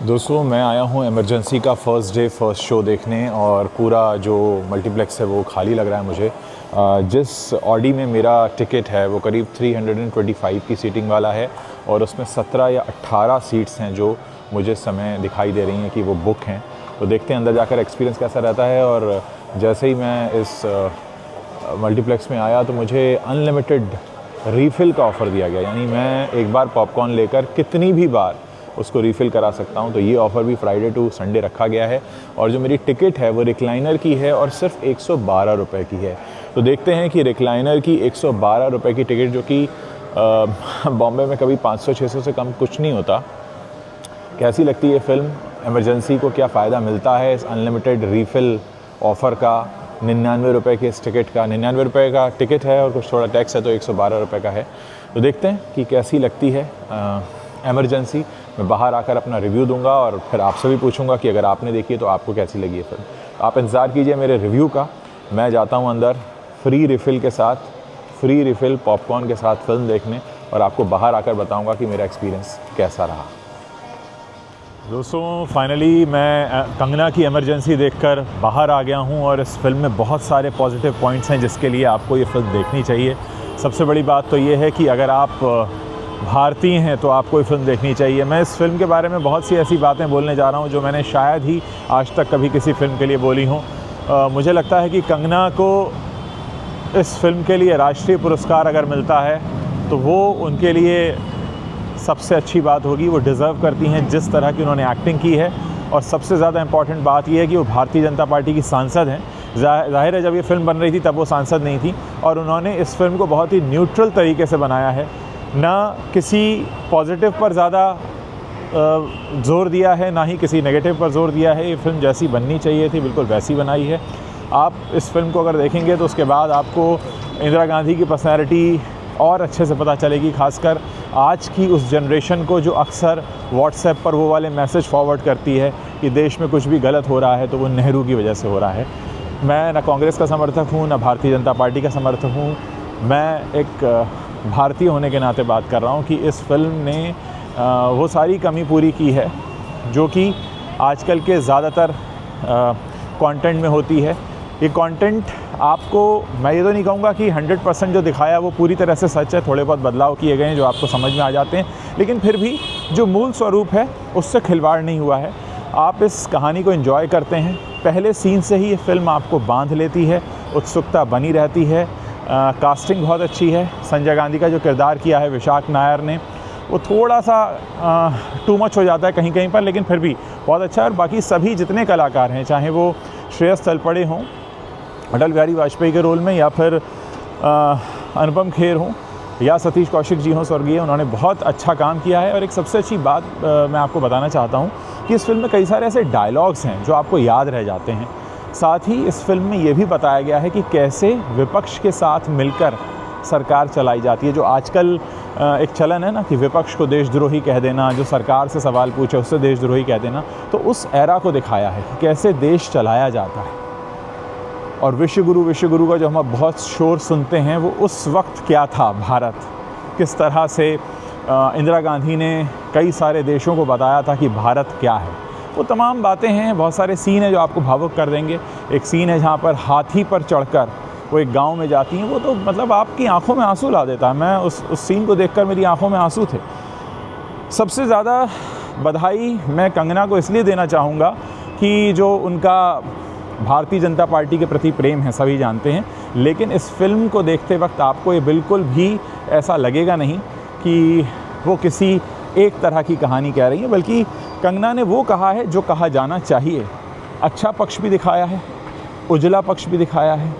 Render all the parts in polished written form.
दोस्तों मैं आया हूँ इमरजेंसी का फ़र्स्ट डे फर्स्ट शो देखने और पूरा जो मल्टीप्लेक्स है वो खाली लग रहा है मुझे। जिस ऑडी में मेरा टिकट है वो करीब 325 की सीटिंग वाला है और उसमें 17 या 18 सीट्स हैं जो मुझे इस समय दिखाई दे रही हैं कि वो बुक हैं। तो देखते हैं अंदर जाकर एक्सपीरियंस कैसा रहता है। और जैसे ही मैं इस मल्टीप्लेक्स में आया तो मुझे अनलिमिटेड रीफ़िल का ऑफ़र दिया गया, यानी मैं एक बार पॉपकॉर्न लेकर कितनी भी बार उसको रीफ़िल करा सकता हूं। तो ये ऑफ़र भी फ्राइडे टू संडे रखा गया है और जो मेरी टिकट है वो रिक्लाइनर की है और सिर्फ 112 रुपये की है। तो देखते हैं कि रिक्लाइनर की 112 रुपये की टिकट, जो कि बॉम्बे में कभी 500-600 से कम कुछ नहीं होता, कैसी लगती है फ़िल्म। इमरजेंसी को क्या फ़ायदा मिलता है इस अनलिमिटेड रीफ़िल ऑफ़र का। 99 रुपये के इस टिकट का, 99 रुपये का टिकट है और कुछ थोड़ा टैक्स है तो 112 रुपये का है। तो देखते हैं कि कैसी लगती है इमरजेंसी। मैं बाहर आकर अपना रिव्यू दूंगा और फिर आपसे भी पूछूंगा कि अगर आपने देखी है तो आपको कैसी लगी है फिल्म। आप इंतज़ार कीजिए मेरे रिव्यू का। मैं जाता हूं अंदर फ्री रिफ़िल के साथ, फ्री रिफ़िल पॉपकॉर्न के साथ फ़िल्म देखने और आपको बाहर आकर बताऊंगा कि मेरा एक्सपीरियंस कैसा रहा। दोस्तों फाइनली मैं कंगना की इमरजेंसी देखकर बाहर आ गया हूं और इस फिल्म में बहुत सारे पॉजिटिव पॉइंट्स हैं जिसके लिए आपको ये फ़िल्म देखनी चाहिए। सबसे बड़ी बात तो ये है कि अगर आप भारतीय हैं तो आपको ये फ़िल्म देखनी चाहिए। मैं इस फ़िल्म के बारे में बहुत सी ऐसी बातें बोलने जा रहा हूँ जो मैंने शायद ही आज तक कभी किसी फ़िल्म के लिए बोली हूँ। मुझे लगता है कि कंगना को इस फ़िल्म के लिए राष्ट्रीय पुरस्कार अगर मिलता है तो वो उनके लिए सबसे अच्छी बात होगी। वो डिज़र्व करती हैं जिस तरह की उन्होंने एक्टिंग की है। और सबसे ज़्यादा इम्पॉर्टेंट बात यह है कि वो भारतीय जनता पार्टी की सांसद हैं। ज़ाहिर है जब ये फ़िल्म बन रही थी तब वो सांसद नहीं थी और उन्होंने इस फ़िल्म को बहुत ही न्यूट्रल तरीके से बनाया है। ना किसी पॉजिटिव पर ज़्यादा ज़ोर दिया है, ना ही किसी नेगेटिव पर ज़ोर दिया है। ये फ़िल्म जैसी बननी चाहिए थी बिल्कुल वैसी बनाई है। आप इस फ़िल्म को अगर देखेंगे तो उसके बाद आपको इंदिरा गांधी की पर्सनैलिटी और अच्छे से पता चलेगी, ख़ासकर आज की उस जनरेशन को जो अक्सर व्हाट्सएप पर वो वाले मैसेज फॉरवर्ड करती है कि देश में कुछ भी गलत हो रहा है तो वो नेहरू की वजह से हो रहा है। मैं ना कांग्रेस का समर्थक हूँ ना भारतीय जनता पार्टी का समर्थक हूँ। मैं एक भारतीय होने के नाते बात कर रहा हूँ कि इस फिल्म ने वो सारी कमी पूरी की है जो कि आजकल के ज़्यादातर कंटेंट में होती है। ये कंटेंट आपको, मैं ये तो नहीं कहूँगा कि 100% जो दिखाया वो पूरी तरह से सच है। थोड़े बहुत बदलाव किए गए हैं जो आपको समझ में आ जाते हैं, लेकिन फिर भी जो मूल स्वरूप है उससे खिलवाड़ नहीं हुआ है। आप इस कहानी को एंजॉय करते हैं। पहले सीन से ही ये फ़िल्म आपको बांध लेती है, उत्सुकता बनी रहती है। कास्टिंग बहुत अच्छी है। संजय गांधी का जो किरदार किया है विशाख नायर ने, वो थोड़ा सा टू मच हो जाता है कहीं कहीं पर, लेकिन फिर भी बहुत अच्छा है। और बाकी सभी जितने कलाकार हैं, चाहे वो श्रेयस तलपड़े हों अटल बिहारी वाजपेयी के रोल में, या फिर अनुपम खेर हों, या सतीश कौशिक जी हों स्वर्गीय, उन्होंने बहुत अच्छा काम किया है। और एक सबसे अच्छी बात मैं आपको बताना चाहता हूँ कि इस फिल्म में कई सारे ऐसे डायलॉग्स हैं जो आपको याद रह जाते हैं। साथ ही इस फिल्म में ये भी बताया गया है कि कैसे विपक्ष के साथ मिलकर सरकार चलाई जाती है। जो आजकल एक चलन है ना कि विपक्ष को देशद्रोही कह देना, जो सरकार से सवाल पूछे उससे देशद्रोही कह देना, तो उस एरा को दिखाया है कि कैसे देश चलाया जाता है। और विश्वगुरु का जो हम बहुत शोर सुनते हैं, वो उस वक्त क्या था भारत, किस तरह से इंदिरा गांधी ने कई सारे देशों को बताया था कि भारत क्या है। वो तमाम बातें हैं। बहुत सारे सीन हैं जो आपको भावुक कर देंगे। एक सीन है जहाँ पर हाथी पर चढ़कर वो एक गांव में जाती हैं, वो तो मतलब आपकी आंखों में आंसू ला देता है। मैं उस सीन को देखकर मेरी आंखों में आंसू थे। सबसे ज़्यादा बधाई मैं कंगना को इसलिए देना चाहूँगा कि जो उनका भारतीय जनता पार्टी के प्रति प्रेम है सभी जानते हैं, लेकिन इस फिल्म को देखते वक्त आपको ये बिल्कुल भी ऐसा लगेगा नहीं कि वो किसी एक तरह की कहानी कह रही है, बल्कि कंगना ने वो कहा है जो कहा जाना चाहिए। अच्छा पक्ष भी दिखाया है, उजला पक्ष भी दिखाया है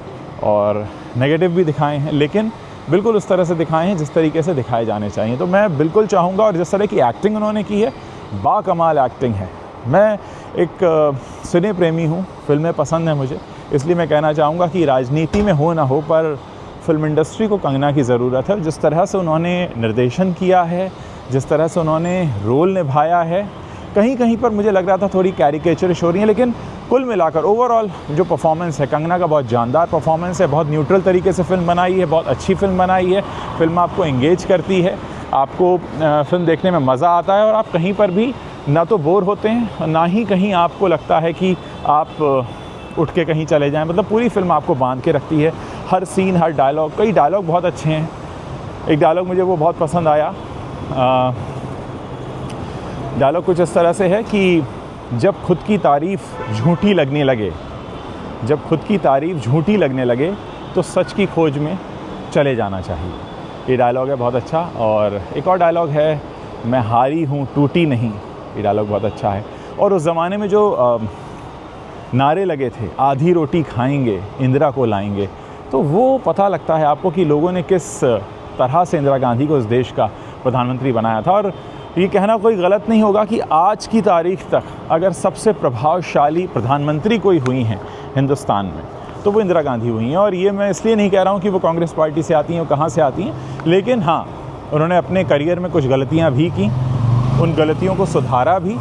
और नेगेटिव भी दिखाए हैं, लेकिन बिल्कुल उस तरह से दिखाए हैं जिस तरीके से दिखाए जाने चाहिए। तो मैं बिल्कुल चाहूँगा, और जिस तरह की एक्टिंग उन्होंने की है, बाकमाल एक्टिंग है। मैं एक सिने प्रेमी हूँ, फिल्में पसंद हैं मुझे, इसलिए मैं कहना चाहूँगा कि राजनीति में हो ना हो पर फिल्म इंडस्ट्री को कंगना की ज़रूरत है। जिस तरह से उन्होंने निर्देशन किया है, जिस तरह से उन्होंने रोल निभाया है, कहीं कहीं पर मुझे लग रहा था थोड़ी कैरिकेचरिश हो रही है, लेकिन कुल मिलाकर ओवरऑल जो परफॉर्मेंस है कंगना का, बहुत जानदार परफॉर्मेंस है। बहुत न्यूट्रल तरीके से फिल्म बनाई है, बहुत अच्छी फिल्म बनाई है। फिल्म आपको एंगेज करती है, आपको फिल्म देखने में मज़ा आता है और आप कहीं पर भी ना तो बोर होते हैं, ना ही कहीं आपको लगता है कि आप उठ के कहीं चले जाएं। मतलब पूरी फिल्म आपको बांध के रखती है, हर सीन, हर डायलॉग। कई डायलॉग बहुत अच्छे हैं। एक डायलॉग मुझे वो बहुत पसंद आया। डायलॉग कुछ इस तरह से है कि जब खुद की तारीफ़ झूठी लगने लगे, जब खुद की तारीफ़ झूठी लगने लगे तो सच की खोज में चले जाना चाहिए। ये डायलॉग है बहुत अच्छा। और एक और डायलॉग है, मैं हारी हूँ टूटी नहीं। ये डायलॉग बहुत अच्छा है। और उस ज़माने में जो नारे लगे थे, आधी रोटी खाएंगे इंदिरा को लाएंगे, तो वो पता लगता है आपको कि लोगों ने किस तरह से इंदिरा गांधी को इस देश का प्रधानमंत्री बनाया था। और ये कहना कोई गलत नहीं होगा कि आज की तारीख़ तक अगर सबसे प्रभावशाली प्रधानमंत्री कोई हुई हैं हिंदुस्तान में तो वो इंदिरा गांधी हुई हैं। और ये मैं इसलिए नहीं कह रहा हूँ कि वो कांग्रेस पार्टी से आती हैं, वो कहाँ से आती हैं, लेकिन हाँ, उन्होंने अपने करियर में कुछ गलतियाँ भी की, उन गलतियों को सुधारा भी।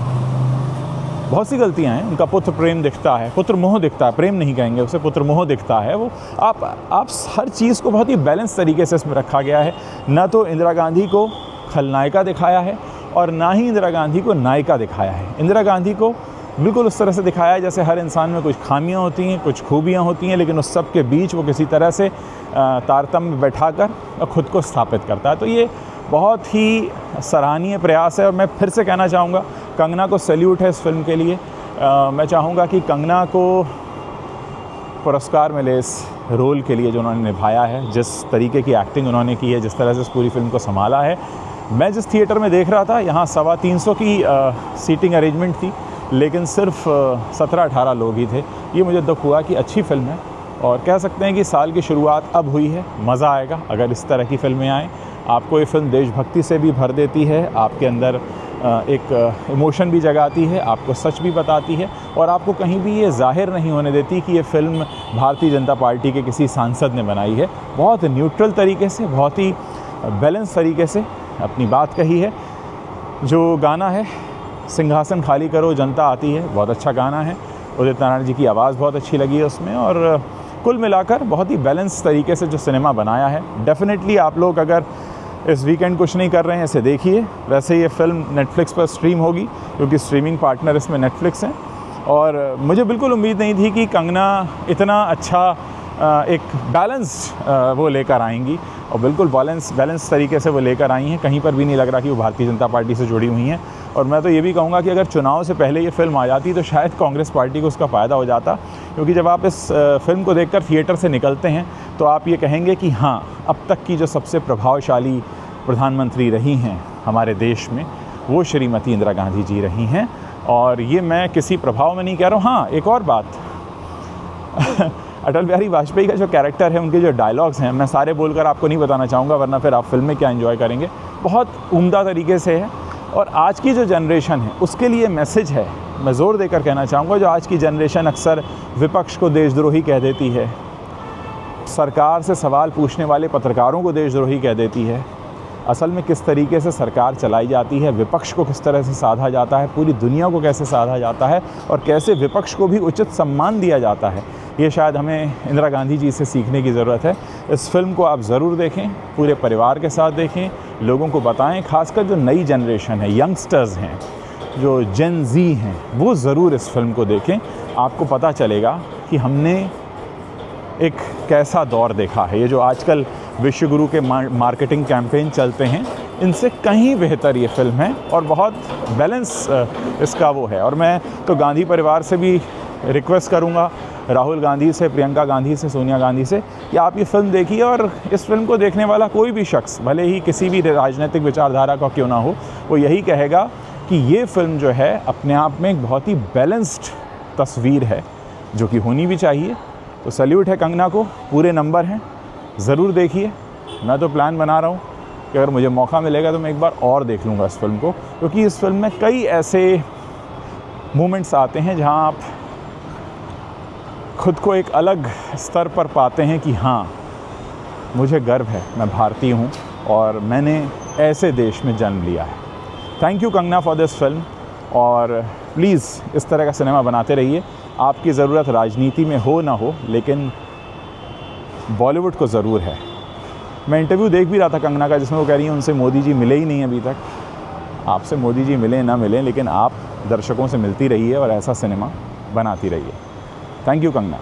बहुत सी गलतियाँ हैं। उनका पुत्र प्रेम दिखता है, पुत्र मोह दिखता है, प्रेम नहीं कहेंगे उसे, पुत्र मोह दिखता है। वो आप हर चीज़ को बहुत ही बैलेंस तरीके से इसमें रखा गया है। ना तो इंदिरा गांधी को खलनायिका दिखाया है और ना ही इंदिरा गांधी को नायिका दिखाया है। इंदिरा गांधी को बिल्कुल उस तरह से दिखाया है जैसे हर इंसान में कुछ खामियां होती हैं, कुछ खूबियां होती हैं, लेकिन उस सब के बीच वो किसी तरह से तारतम्य बैठाकर ख़ुद को स्थापित करता है। तो ये बहुत ही सराहनीय प्रयास है। और मैं फिर से कहना चाहूँगा, कंगना को सैल्यूट है इस फिल्म के लिए। मैं चाहूँगा कि कंगना को पुरस्कार मिले इस रोल के लिए जो उन्होंने निभाया है, जिस तरीके की एक्टिंग उन्होंने की है, जिस तरह से इस पूरी फिल्म को संभाला है। मैं जिस थिएटर में देख रहा था, यहाँ 325 की सीटिंग अरेंजमेंट थी, लेकिन सिर्फ 17-18 लोग ही थे। ये मुझे दुख हुआ कि अच्छी फ़िल्म है और कह सकते हैं कि साल की शुरुआत अब हुई है। मज़ा आएगा अगर इस तरह की फ़िल्में आएँ। आपको ये फ़िल्म देशभक्ति से भी भर देती है, आपके अंदर एक इमोशन भी जगाती है, आपको सच भी बताती है और आपको कहीं भी ये ज़ाहिर नहीं होने देती कि ये फ़िल्म भारतीय जनता पार्टी के किसी सांसद ने बनाई है। बहुत न्यूट्रल तरीके से, बहुत ही बैलेंस तरीके से अपनी बात कही है। जो गाना है, सिंहासन खाली करो जनता आती है, बहुत अच्छा गाना है। उदित नारायण जी की आवाज़ बहुत अच्छी लगी है उसमें। और कुल मिलाकर बहुत ही बैलेंस तरीके से जो सिनेमा बनाया है। डेफिनेटली आप लोग अगर इस वीकेंड कुछ नहीं कर रहे हैं, इसे देखिए। वैसे ये फ़िल्म नेटफ्लिक्स पर स्ट्रीम होगी क्योंकि स्ट्रीमिंग पार्टनर इसमें नेटफ्लिक्स हैं। और मुझे बिल्कुल उम्मीद नहीं थी कि कंगना इतना अच्छा एक बैलेंस वो लेकर आएंगी, और बिल्कुल बैलेंस तरीके से वो लेकर आई हैं। कहीं पर भी नहीं लग रहा कि वो भारतीय जनता पार्टी से जुड़ी हुई हैं। और मैं तो ये भी कहूँगा कि अगर चुनाव से पहले ये फ़िल्म आ जाती तो शायद कांग्रेस पार्टी को उसका फ़ायदा हो जाता, क्योंकि जब आप इस फ़िल्म को देखकर थिएटर से निकलते हैं तो आप ये कहेंगे कि हाँ, अब तक की जो सबसे प्रभावशाली प्रधानमंत्री रही हैं हमारे देश में, वो श्रीमती इंदिरा गांधी जी रही हैं। और ये मैं किसी प्रभाव में नहीं कह रहा हूँ। हाँ, एक और बात अटल बिहारी वाजपेयी का जो कैरेक्टर है, उनके जो डायलॉग्स हैं, मैं सारे बोलकर आपको नहीं बताना चाहूँगा वरना फिर आप फिल्म में क्या एंजॉय करेंगे। बहुत उम्दा तरीके से है। और आज की जो जनरेशन है उसके लिए मैसेज है, मैं ज़ोर देकर कहना चाहूँगा। जो आज की जनरेशन अक्सर विपक्ष को देशद्रोही कह देती है, सरकार से सवाल पूछने वाले पत्रकारों को देशद्रोही कह देती है, असल में किस तरीके से सरकार चलाई जाती है, विपक्ष को किस तरह से साधा जाता है, पूरी दुनिया को कैसे साधा जाता है और कैसे विपक्ष को भी उचित सम्मान दिया जाता है, ये शायद हमें इंदिरा गांधी जी से सीखने की ज़रूरत है। इस फिल्म को आप ज़रूर देखें, पूरे परिवार के साथ देखें, लोगों को बताएं। खासकर जो नई जनरेशन है, यंगस्टर्स हैं, जो जेन ज़ी हैं, वो ज़रूर इस फिल्म को देखें। आपको पता चलेगा कि हमने एक कैसा दौर देखा है। ये जो आजकल विश्वगुरु के मार्केटिंग कैंपेन चलते हैं, इनसे कहीं बेहतर ये फिल्म है और बहुत बैलेंस इसका वो है। और मैं तो गांधी परिवार से भी रिक्वेस्ट करूंगा, राहुल गांधी से, प्रियंका गांधी से, सोनिया गांधी से, कि आप ये फ़िल्म देखिए। और इस फिल्म को देखने वाला कोई भी शख्स, भले ही किसी भी राजनीतिक विचारधारा का क्यों ना हो, वो यही कहेगा कि ये फ़िल्म जो है अपने आप में एक बहुत ही बैलेंस्ड तस्वीर है, जो कि होनी भी चाहिए। तो सैल्यूट है कंगना को, पूरे नंबर हैं, ज़रूर देखिए। मैं तो प्लान बना रहा हूँ कि अगर मुझे मौका मिलेगा तो मैं एक बार और देख लूँगा इस फिल्म को, क्योंकि इस फिल्म में कई ऐसे मोमेंट्स आते हैं जहाँ आप खुद को एक अलग स्तर पर पाते हैं कि हाँ, मुझे गर्व है, मैं भारतीय हूँ और मैंने ऐसे देश में जन्म लिया है। Thank you Kangana for this film. और प्लीज़ इस तरह का सिनेमा बनाते रहिए। आपकी ज़रूरत राजनीति में हो ना हो, लेकिन बॉलीवुड को ज़रूर है। मैं इंटरव्यू देख भी रहा था कंगना का, जिसमें वो कह रही हैं उनसे मोदी जी मिले ही नहीं अभी तक। आपसे मोदी जी मिलें ना मिलें, लेकिन आप दर्शकों से मिलती रहिए और ऐसा सिनेमा बनाती रहिए। Thank you Kangana.